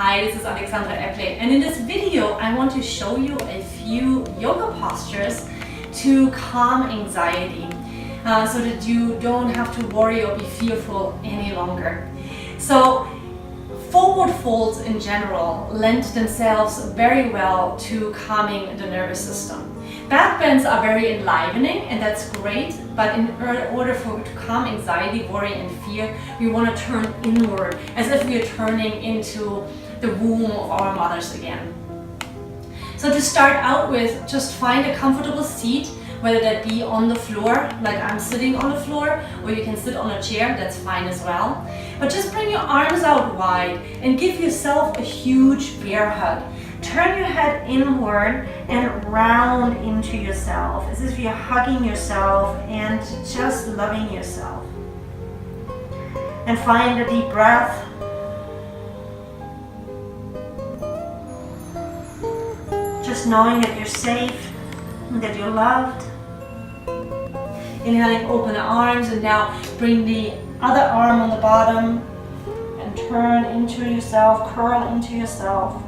Hi, this is AnxietyAndCalm, and in this video I want to show you a few yoga postures to calm anxiety so that you don't have to worry or be fearful any longer. So forward folds in general lend themselves very well to calming the nervous system. Back bends are very enlivening, and that's great, but in order to calm anxiety, worry and fear, we want to turn inward as if we are turning into the womb of our mothers again. So to start out with, just find a comfortable seat, whether that be on the floor, like I'm sitting on the floor, or you can sit on a chair, that's fine as well. But just bring your arms out wide and give yourself a huge bear hug. Turn your head inward and round into yourself, as if you're hugging yourself and just loving yourself. And find a deep breath. Just knowing that you're safe and that you're loved. Inhaling, open the arms, and now bring the other arm on the bottom and turn into yourself, curl into yourself.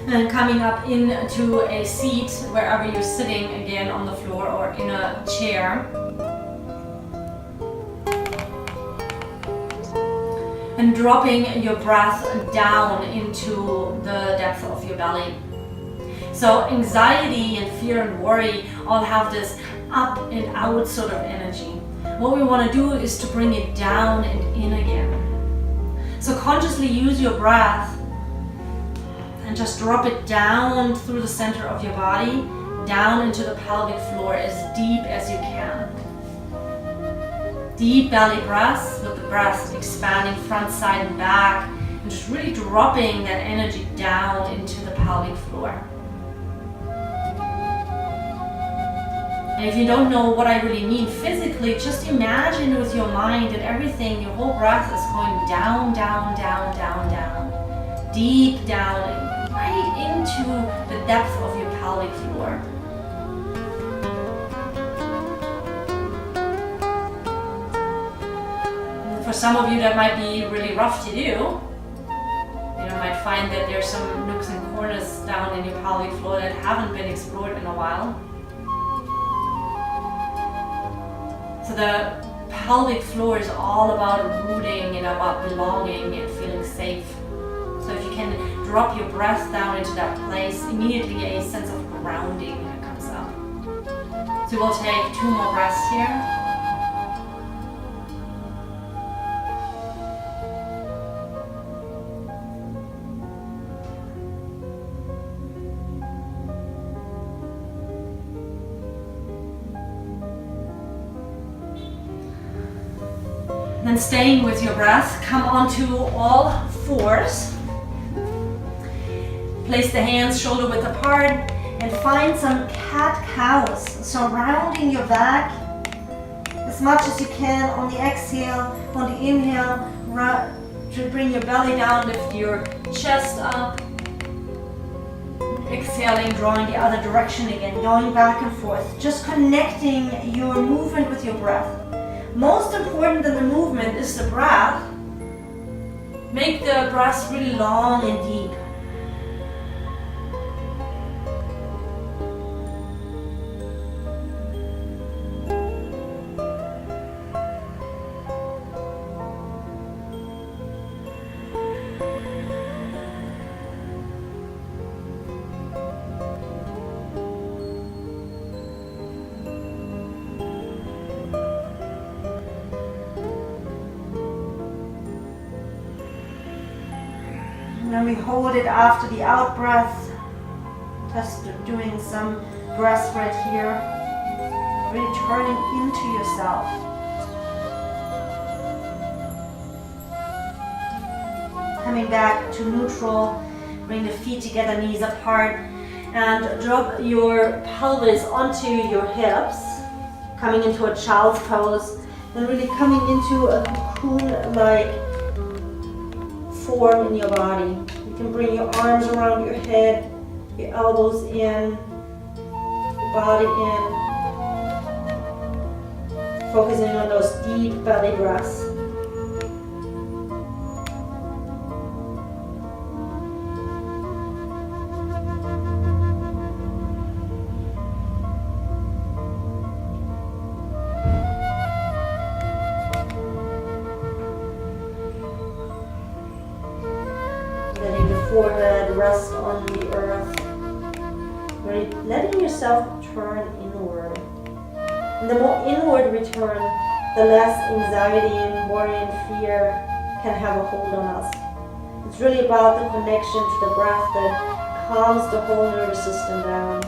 And coming up into a seat wherever you're sitting, again on the floor or in a chair. And dropping your breath down into the depth of your belly. So anxiety and fear and worry all have this up and out sort of energy. What we want to do is to bring it down and in again. So consciously use your breath and just drop it down through the center of your body, down into the pelvic floor as deep as you can. Deep belly breaths, with the breath expanding front, side, and back, and just really dropping that energy down into the pelvic floor. And if you don't know what I really mean physically, just imagine with your mind that everything, your whole breath is going down, down, down, down, down, deep down, and right into the depth of your pelvic floor. For some of you that might be really rough to do. You might find that there's some nooks and corners down in your pelvic floor that haven't been explored in a while. So the pelvic floor is all about rooting and about belonging and feeling safe. So if you can drop your breath down into that place, immediately a sense of grounding comes up. So we'll take 2 more breaths here. Then staying with your breath, come onto all fours. Place the hands shoulder width apart and find some cat-cows. So rounding your back as much as you can on the exhale. On the inhale, to bring your belly down, lift your chest up. Exhaling, drawing the other direction again, going back and forth. Just connecting your movement with your breath. Most important than the movement is the breath. Make the breath really long and deep. And we hold it after the out breath, just doing some breath right here, really turning into yourself. Coming back to neutral, bring the feet together, knees apart, and drop your pelvis onto your hips, coming into a child's pose, and really coming into a cocoon-like form in your body. You can bring your arms around your head, your elbows in, your body in. Focusing on those deep belly breaths. Letting the forehead rest on the earth. Really letting yourself turn inward. And the more inward we turn, the less anxiety and worry and fear can have a hold on us. It's really about the connection to the breath that calms the whole nervous system down.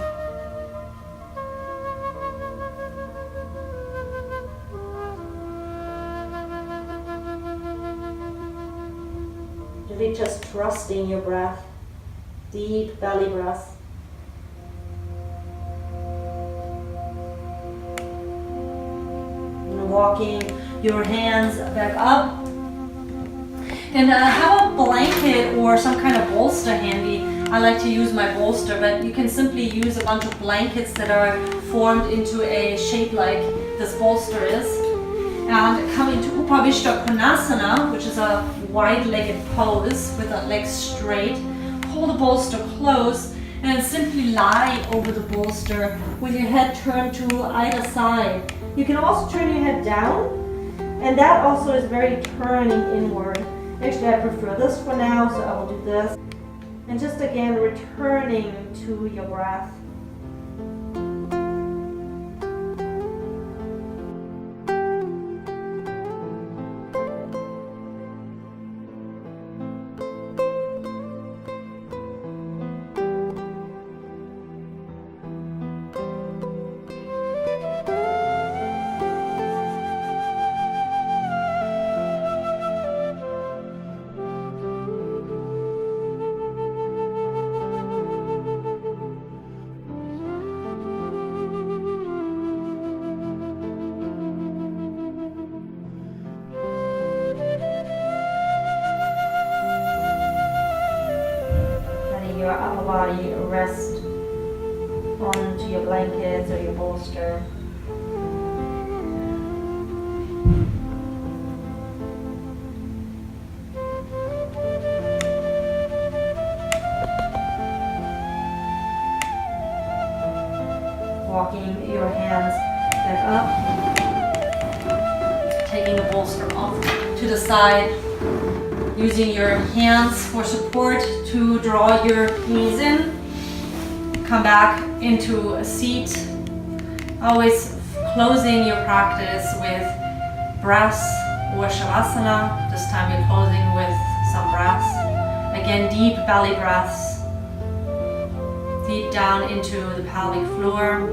Really just trusting your breath, deep belly breath. And walking your hands back up. And have a blanket or some kind of bolster handy. I like to use my bolster, but you can simply use a bunch of blankets that are formed into a shape like this bolster is. And come into Upavishta Konasana, which is a wide-legged pose with the legs straight. Pull the bolster close and simply lie over the bolster with your head turned to either side. You can also turn your head down, and that also is very turning inward. Actually, I prefer this for now, so I will do this. And just again, returning to your breath. Your upper body rest onto your blankets or your bolster. Walking your hands back up, taking the bolster off to the side. Using your hands for support to draw your knees in. Come back into a seat. Always closing your practice with breaths or shavasana. This time you're closing with some breaths. Again, deep belly breaths. Deep down into the pelvic floor.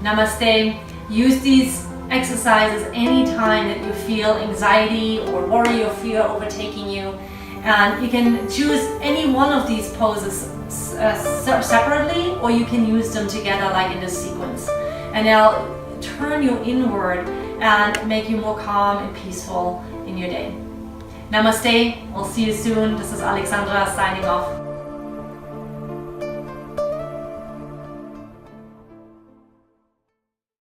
Namaste. Use these exercises anytime that you feel anxiety or worry or fear overtaking you. And you can choose any one of these poses separately, or you can use them together like in this sequence. And they'll turn you inward and make you more calm and peaceful in your day. Namaste. We'll see you soon. This is Alexandra signing off.